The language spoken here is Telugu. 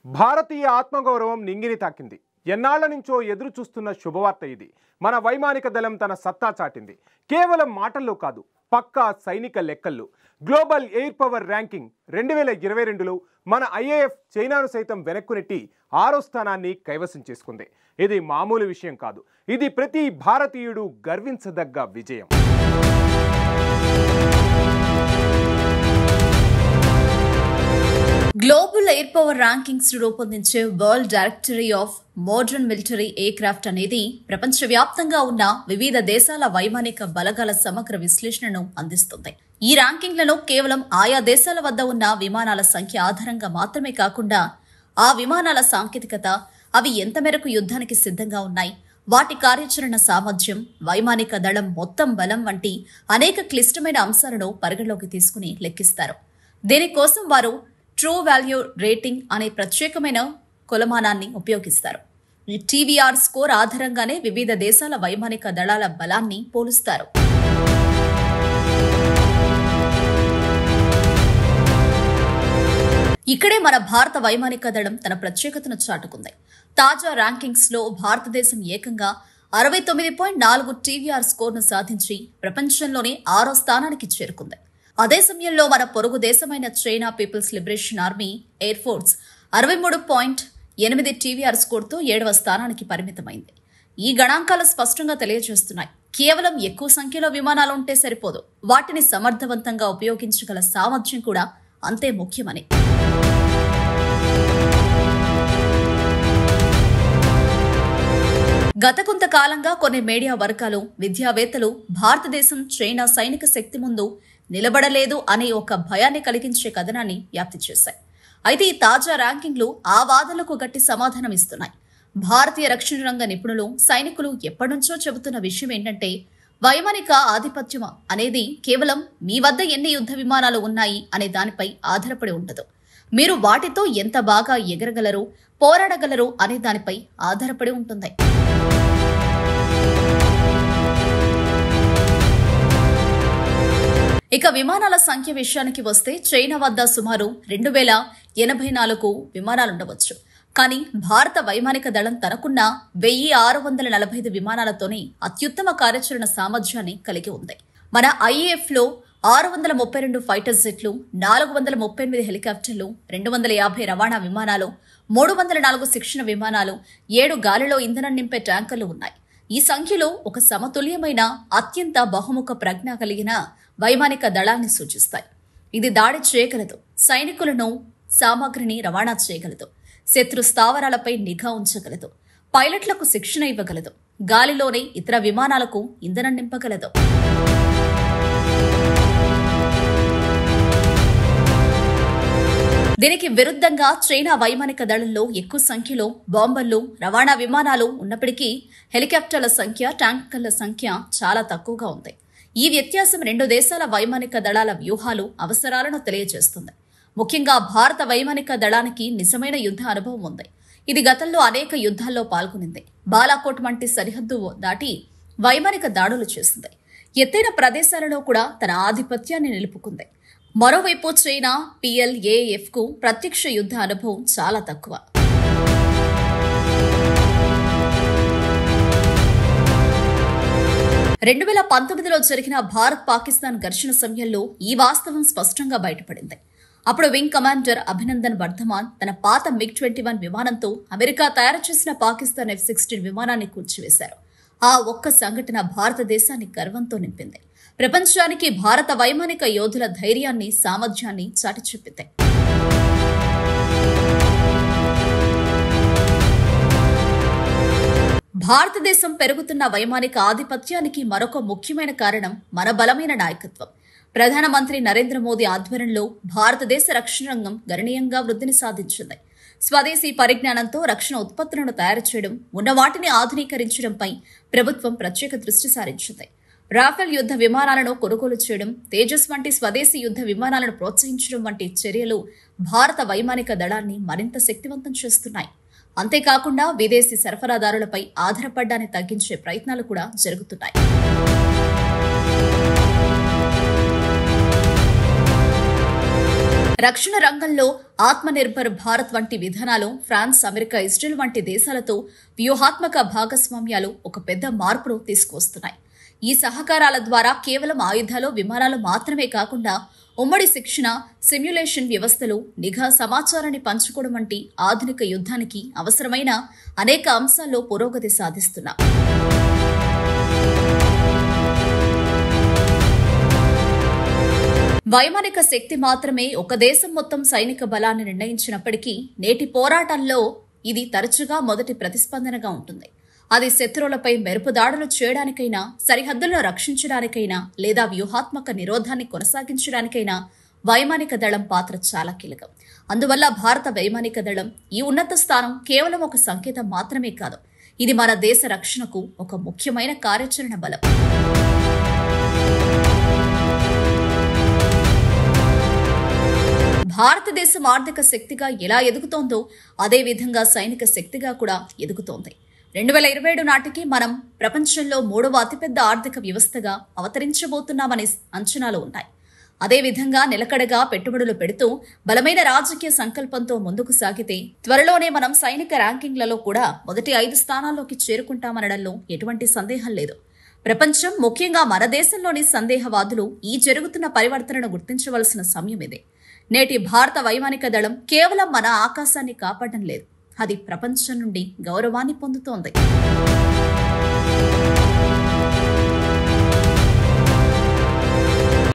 భారతీయ ఆత్మగౌరవం నింగిని తాకింది. ఎన్నాళ్ల నుంచో ఎదురు చూస్తున్న శుభవార్త ఇది. మన వైమానిక దళం తన సత్తా చాటింది. కేవలం మాటల్లో కాదు, పక్కా సైనిక లెక్కల్లో. గ్లోబల్ ఎయిర్ పవర్ ర్యాంకింగ్ 2022లో మన ఐఏఎఫ్ చైనాను సైతం వెనక్కునెట్టి 6వ స్థానాన్ని కైవసం చేసుకుంది. ఇది మామూలు విషయం కాదు. ఇది ప్రతి భారతీయుడు గర్వించదగ్గ విజయం. గ్లోబల్ ఎయిర్ పవర్ ర్యాంకింగ్స్ రూపొందించే world directory of modern military aircraft అనేది ప్రపంచవ్యాప్తంగా ఉన్న వివిధ దేశాల వైమానిక బలగాల సమగ్ర విశ్లేషణను అందిస్తుంది. ఈ ర్యాంకింగ్లను కేవలం ఆయా దేశాల వద్ద ఉన్న విమానాల సంఖ్య ఆధారంగా మాత్రమే కాకుండా ఆ విమానాల సాంకేతికత, అవి ఎంత మేరకు యుద్ధానికి సిద్ధంగా ఉన్నాయి, వాటి కార్యాచరణ సామర్థ్యం, వైమానిక దళం మొత్తం బలం వంటి అనేక క్లిష్టమైన అంశాలను పరిగణలోకి తీసుకుని లెక్కిస్తారు. దీనికోసం వారు ట్రూ వాల్యూ రేటింగ్ అనే ప్రత్యేకమైన కొలమానాన్ని ఉపయోగిస్తారు. ఈ టీవీఆర్ స్కోర్ ఆధారంగానే వివిధ దేశాల వైమానిక దళాల బలాన్ని పోలుస్తారు. ఇక్కడే మన భారత వైమానిక దళం తన ప్రత్యేకతను చాటుకుంది. తాజా ర్యాంకింగ్స్ లో భారతదేశం ఏకంగా 69.4 టీవీఆర్ స్కోర్ను సాధించి ప్రపంచంలోనే 6వ స్థానానికి చేరుకుంది. అదే సమయంలో మన పొరుగు దేశమైన China People's Liberation Army Air Force 63.8 TVR స్కోర్తో 7వ స్థానానికి పరిమితమైంది. ఈ గణాంకాలు స్పష్టంగా తెలియజేస్తున్నాయి, కేవలం ఎక్కువ సంఖ్యలో విమానాలు ఉంటే సరిపోదు, వాటిని సమర్థవంతంగా ఉపయోగించగల సామర్థ్యం కూడా అంతే ముఖ్యమని. గత కొంతకాలంగా కొన్ని మీడియా వర్గాలు, విద్యావేత్తలు భారతదేశం చైనా సైనిక శక్తి ముందు నిలబడలేదు అనే ఒక భయాన్ని కలిగించే కథనాన్ని వ్యాప్తి చేశాయి. అయితే ఈ తాజా ర్యాంకింగ్లు ఆ వాదనలకు గట్టి సమాధానం ఇస్తున్నాయి. భారతీయ రక్షణ రంగ నిపుణులు, సైనికులు ఎప్పటినుంచో చెబుతున్న విషయం ఏంటంటే, వైమానిక ఆధిపత్యం అనేది కేవలం మీ వద్ద ఎన్ని యుద్ధ విమానాలు ఉన్నాయి అనే దానిపై ఆధారపడి ఉండదు. మీరు వాటితో ఎంత బాగా ఎగరగలరు, పోరాడగలరు అనే దానిపై ఆధారపడి ఉంటుంది. ఇక విమానాల సంఖ్య విషయానికి వస్తే చైనా వద్ద సుమారు 2084 విమానాలుండవచ్చు. కానీ భారత వైమానిక దళం తనకున్న 1645 విమానాలతోనే అత్యుత్తమ కార్యాచరణ సామర్థ్యాన్ని కలిగి ఉంది. మన ఐఏఎఫ్ లో 632 ఫైటర్ జెట్లు, 438 హెలికాప్టర్లు, 250 రవాణా విమానాలు, 304 శిక్షణ విమానాలు, 7 గాలిలో ఇంధనం నింపే ట్యాంకర్లు ఉన్నాయి. ఈ సంఖ్యలో ఒక సమతుల్యమైన, అత్యంత బహుముఖ ప్రజ్ఞ కలిగిన వైమానిక దళాన్ని సూచిస్తాయి. ఇది దాడి చేయగలదు, సైనికులను, సామాగ్రిని రవాణా చేయగలదు, శత్రు స్థావరాలపై నిఘా ఉంచగలదు, పైలట్లకు శిక్షణ ఇవ్వగలదు, గాలిలోనే ఇతర విమానాలకు ఇంధనం నింపగలదు. దీనికి విరుద్ధంగా చైనా వైమానిక దళంలో ఎక్కువ సంఖ్యలో బాంబర్లు, రవాణా విమానాలు ఉన్నప్పటికీ హెలికాప్టర్ల సంఖ్య, ట్యాంకర్ల సంఖ్య చాలా తక్కువగా ఉంది. ఈ వ్యత్యాసం రెండు దేశాల వైమానిక దళాల వ్యూహాలు, అవసరాలను తెలియజేస్తుంది. ముఖ్యంగా భారత వైమానిక దళానికి నిజమైన యుద్ధ అనుభవం ఉంది. ఇది గతంలో అనేక యుద్ధాల్లో పాల్గొనింది. బాలాకోట్ వంటి సరిహద్దు దాటి వైమానిక దాడులు చేసింది. ఎత్తైన ప్రదేశాలలో కూడా తన ఆధిపత్యాన్ని నిలుపుకుంది. మరోవైపు చైనా PLAF కు ప్రత్యక్ష యుద్ధ అనుభవం చాలా తక్కువ. రెండు 2019లో జరిగిన భారత్ పాకిస్తాన్ ఘర్షణ సమయంలో ఈ వాస్తవం స్పష్టంగా బయటపడింది. అప్పుడు వింగ్ కమాండర్ అభినందన్ వర్ధమాన్ తన పాత MiG-21 విమానంతో అమెరికా తయారు చేసిన పాకిస్తాన్ F-16 విమానాన్ని కూల్చివేశారు. ఆ ఒక్క సంఘటన భారతదేశాన్ని గర్వంతో నింపింది. ప్రపంచానికి భారత వైమానిక యోధుల ధైర్యాన్ని, సామర్థ్యాన్ని చాటి చెప్పింది. భారతదేశం పెరుగుతున్న వైమానిక ఆధిపత్యానికి మరొక ముఖ్యమైన కారణం మన బలమైన నాయకత్వం. ప్రధానమంత్రి నరేంద్ర మోదీ ఆధ్వర్యంలో భారతదేశ రక్షణ రంగం గణనీయంగా వృద్ధిని సాధించింది. స్వదేశీ పరిజ్ఞానంతో రక్షణ ఉత్పత్తులను తయారు చేయడం, ఉన్న వాటిని ఆధునీకరించడంపై ప్రభుత్వం ప్రత్యేక దృష్టి సారించింది. రాఫెల్ యుద్ధ విమానాలను కొనుగోలు చేయడం, తేజస్ వంటి స్వదేశీ యుద్ధ విమానాలను ప్రోత్సహించడం వంటి చర్యలు భారత వైమానిక దళాన్ని మరింత శక్తివంతం చేస్తున్నాయి. అంతేకాకుండా విదేశీ సరఫరాదారులపై ఆధారపడ్డాన్ని తగ్గించే ప్రయత్నాలు కూడా జరుగుతున్నాయి. రక్షణ రంగంలో ఆత్మనిర్భర్ భారత్ వంటి విధానాలు ఫ్రాన్స్, అమెరికా, ఇజ్రాయెల్ వంటి దేశాలతో వ్యూహాత్మక భాగస్వామ్యాలు ఒక పెద్ద మార్పును తీసుకువస్తున్నాయి. ఈ సహకారాల ద్వారా కేవలం ఆయుధాలు, విమానాలు మాత్రమే కాకుండా ఉమ్మడి శిక్షణ, సిమ్యులేషన్ వ్యవస్థలు, నిఘా సమాచారాన్ని పంచుకోవడం వంటి ఆధునిక యుద్ధానికి అవసరమైన అనేక అంశాల్లో పురోగతి సాధిస్తున్నాయి. వైమానిక శక్తి మాత్రమే ఒక దేశం మొత్తం సైనిక బలాన్ని నిర్ణయించినప్పటికీ నేటి పోరాటాల్లో ఇది తరచుగా మొదటి ప్రతిస్పందనగా ఉంటుంది. అది శత్రువులపై మెరుపు దాడులు చేయడానికైనా, సరిహద్దులను రక్షించడానికైనా లేదా వ్యూహాత్మక నిరోధాన్ని కొనసాగించడానికైనా వైమానిక దళం పాత్ర చాలా కీలకం. అందువల్ల భారత వైమానిక దళం ఈ ఉన్నత స్థానం కేవలం ఒక సంకేతం మాత్రమే కాదు, ఇది మన దేశ రక్షణకు ఒక ముఖ్యమైన కార్యాచరణ బలం. భారతదేశం ఆర్థిక శక్తిగా ఎలా ఎదుగుతోందో అదే విధంగా సైనిక శక్తిగా కూడా ఎదుగుతోంది. 2027 నాటికి మనం ప్రపంచంలో 3వ అతిపెద్ద ఆర్థిక వ్యవస్థగా అవతరించబోతున్నామనే అంచనాలు ఉన్నాయి. అదేవిధంగా నిలకడగా పెట్టుబడులు పెడుతూ బలమైన రాజకీయ సంకల్పంతో ముందుకు సాగితే త్వరలోనే మనం సైనిక ర్యాంకింగ్లలో కూడా మొదటి 5 స్థానాల్లోకి చేరుకుంటామనడంలో ఎటువంటి సందేహం లేదు. ప్రపంచం, ముఖ్యంగా మన దేశంలోని సందేహవాదులు ఈ జరుగుతున్న పరివర్తనను గుర్తించవలసిన సమయం ఇదే. నేటి భారత వైమానిక దళం కేవలం మన ఆకాశాన్ని కాపాడడం లేదు, అది ప్రపంచం నుండి గౌరవాన్ని పొందుతోంది.